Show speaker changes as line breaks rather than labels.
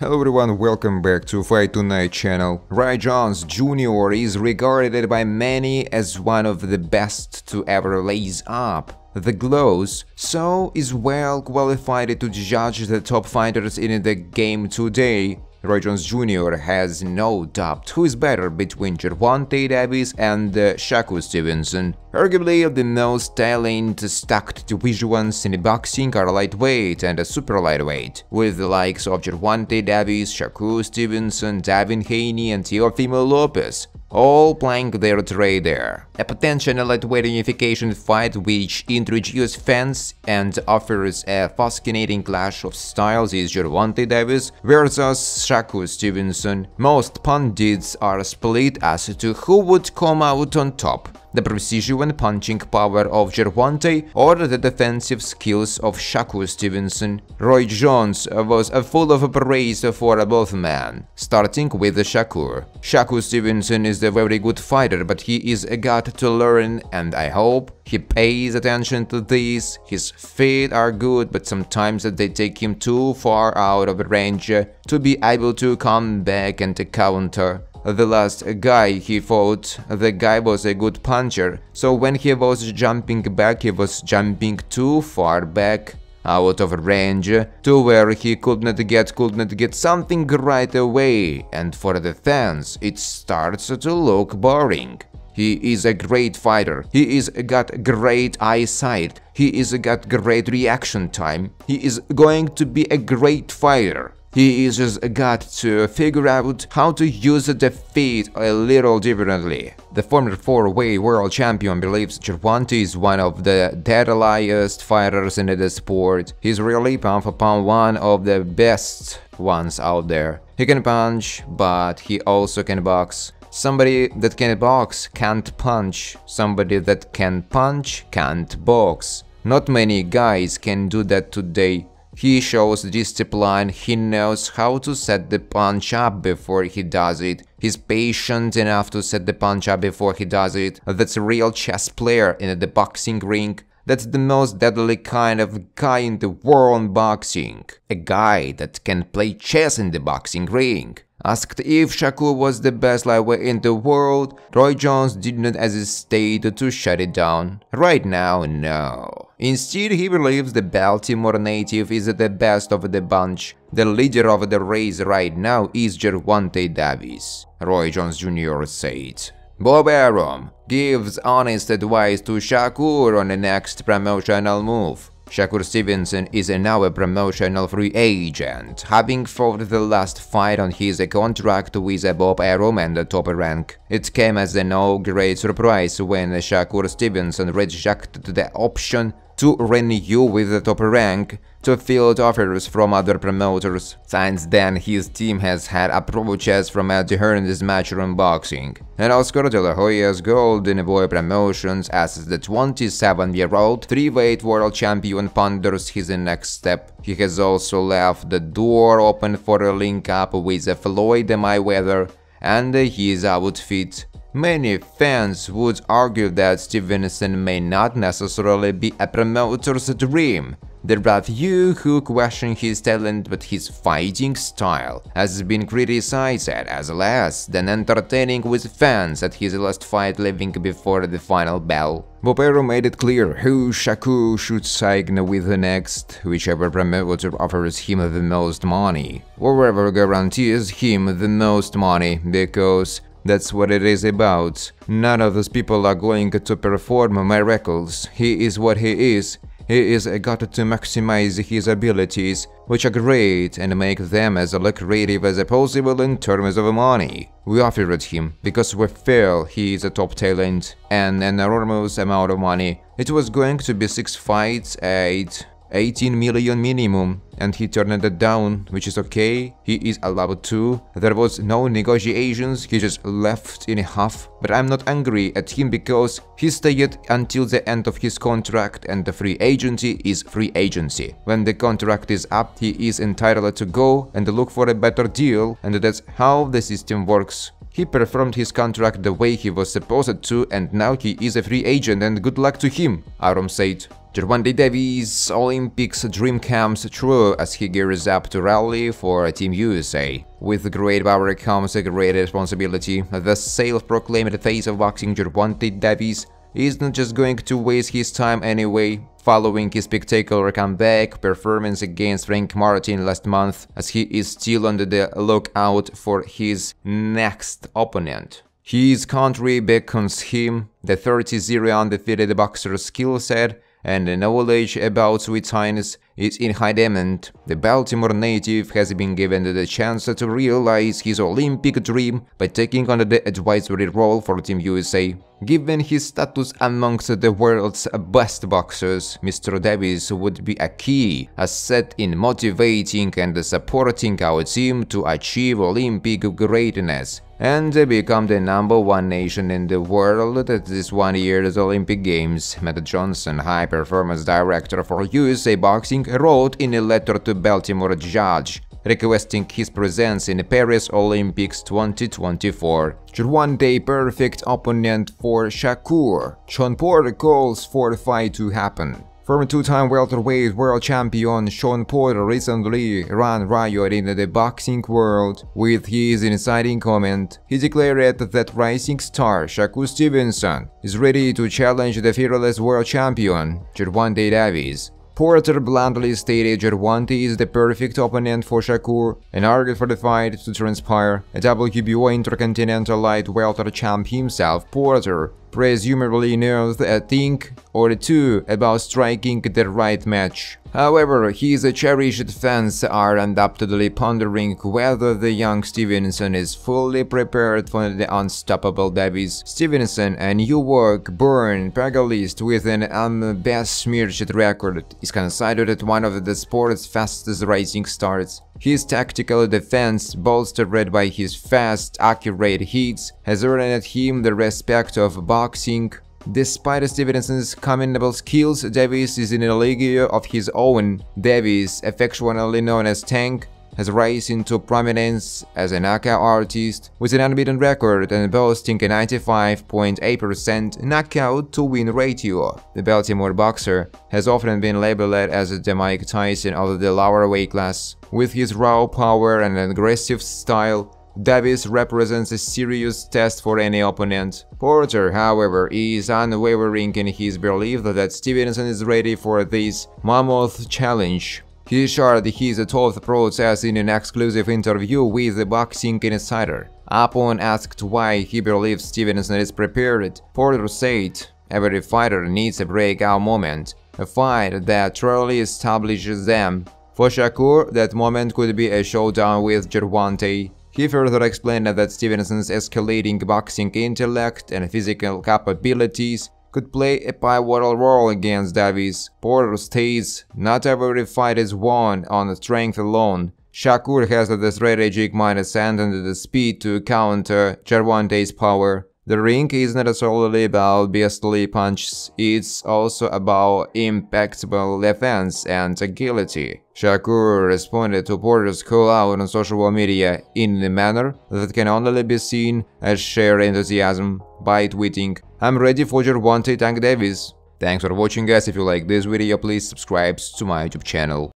Hello everyone, welcome back to Fight Tonight channel. Roy Jones Jr. is regarded by many as one of the best to ever lace up the gloves, so is well qualified to judge the top fighters in the game today. Roy Jones Jr. has no doubt who is better between Gervonta Davis and Shakur Stevenson. Arguably the most talent-stacked divisions in boxing are lightweight and super lightweight, with the likes of Gervonta Davis, Shakur Stevenson, Devin Haney and Teofimo Lopez all playing their trade there. A potential lightweight unification fight which introduces fans and offers a fascinating clash of styles is Gervonta Davis versus Shakur Stevenson. Most pundits are split as to who would come out on top: the precision and punching power of Gervonta or the defensive skills of Shakur Stevenson. Roy Jones was full of praise for both men, starting with Shakur. Shakur Stevenson is a very good fighter, but he is got to learn, and I hope he pays attention to this. His feet are good, but sometimes they take him too far out of range to be able to come back and counter. The last guy he fought, the guy was a good puncher, so when he was jumping back, he was jumping too far back, out of range, to where he could not get something right away, and for the fans it starts to look boring. He is a great fighter, he is got great eyesight, he is got great reaction time, he is going to be a great fighter. He is just got to figure out how to use the feet a little differently. The former four-way world champion believes Gervonta is one of the deadliest fighters in the sport. He's really pound for pound one of the best ones out there. He can punch, but he also can box. Somebody that can box can't punch. Somebody that can punch can't box. Not many guys can do that today. He shows discipline, he knows how to set the punch up before he does it. He's patient enough to set the punch up before he does it. That's a real chess player in the boxing ring. That's the most deadly kind of guy in the world in boxing. A guy that can play chess in the boxing ring. Asked if Shakur was the best lightweight in the world, Roy Jones did not hesitate to shut it down. Right now, no. Instead, he believes the Baltimore native is the best of the bunch. The leader of the race right now is Gervonta Davis, Roy Jones Jr. said. Bob Arum gives honest advice to Shakur on the next promotional move. Shakur Stevenson is now a promotional free agent, having fought the last fight on his contract with Bob Arum and the top rank. It came as no great surprise when Shakur Stevenson rejected the option to renew with the top rank to field offers from other promoters. Since then, his team has had approaches from Eddie Hearn's Matchroom Boxing, and Oscar De La Hoya's Golden Boy Promotions as the 27-year-old three-weight world champion ponders his next step. He has also left the door open for a link-up with Floyd Mayweather and his outfit. Many fans would argue that Stevenson may not necessarily be a promoter's dream. There are few who question his talent, but his fighting style has been criticized as less than entertaining with fans at his last fight leaving before the final bell. Bob Arum made it clear who Shakur should sign with next, whichever promoter offers him the most money, or whoever guarantees him the most money, because that's what it is about. None of those people are going to perform miracles. He is what he is. He is got to maximize his abilities, which are great, and make them as lucrative as possible in terms of money. We offered him because we feel he is a top talent and an enormous amount of money. It was going to be 6 fights at 18 million minimum, and he turned it down, which is okay, he is allowed to. There was no negotiations, he just left in half, but I'm not angry at him because he stayed until the end of his contract, and the free agency is free agency. When the contract is up, he is entitled to go and look for a better deal, and that's how the system works. He performed his contract the way he was supposed to, and now he is a free agent, and good luck to him, Arum said. Gervonta Davis Olympics dream comes true. too, as he gears up to rally for Team USA. With great power comes a great responsibility. The self-proclaimed face of boxing, Gervonta Davis, is not just going to waste his time anyway, following his spectacular comeback performance against Frank Martin last month, as he is still on the lookout for his next opponent. His country beckons him. The 30-0 undefeated boxer's skill set and the knowledge about sweet science is in high demand. The Baltimore native has been given the chance to realize his Olympic dream by taking on the advisory role for Team USA. Given his status amongst the world's best boxers, Mr. Davis would be a key asset in motivating and supporting our team to achieve Olympic greatness and become the #1 nation in the world at this one year's Olympic Games. Matt Johnson, high performance director for USA Boxing, wrote in a letter to Baltimore judge requesting his presence in Paris Olympics 2024. Gervonta perfect opponent for Shakur. Sean Porter calls for the fight to happen. Former two-time welterweight world champion Sean Porter recently ran riot in the boxing world with his inciting comment. He declared that rising star Shakur Stevenson is ready to challenge the fearless world champion Gervonta Davis. Porter bluntly stated Gervonta is the perfect opponent for Shakur and argued for the fight to transpire. A WBO Intercontinental Light Welter champ himself, Porter presumably knows a thing or two about striking the right match. However, his cherished fans are undoubtedly pondering whether the young Stevenson is fully prepared for the unstoppable Davis. Stevenson, a New York-born pugilist with an unbesmirched record, is considered one of the sport's fastest rising stars. His tactical defense, bolstered by his fast, accurate hits, has earned him the respect of boxing. Despite Stevenson's commendable skills, Davis is in a league of his own. Davis, affectionately known as Tank, has risen to prominence as a knockout artist with an unbeaten record and boasting a 95.8% knockout-to-win ratio. The Baltimore boxer has often been labeled as the Mike Tyson of the lower weight class. With his raw power and aggressive style, Davis represents a serious test for any opponent. Porter, however, is unwavering in his belief that Stevenson is ready for this mammoth challenge. He shared his thought process in an exclusive interview with the Boxing Insider. Upon asked why he believes Stevenson is prepared, Porter said, "Every fighter needs a breakout moment, a fight that truly establishes them. For Shakur, that moment could be a showdown with Gervonta." He further explained that Stevenson's escalating boxing intellect and physical capabilities could play a pivotal role against Davis. Porter states, "Not every fight is won on strength alone. Shakur has the strategic mindset and the speed to counter Gervonta's power. The ring is not solely about beastly punches, it's also about impeccable defense and agility." Shakur responded to Porter's call-out on social media in a manner that can only be seen as sheer enthusiasm by tweeting, "I'm ready for Gervonta Tank Davis." Thanks for watching, guys. If you like this video, please subscribe to my YouTube channel.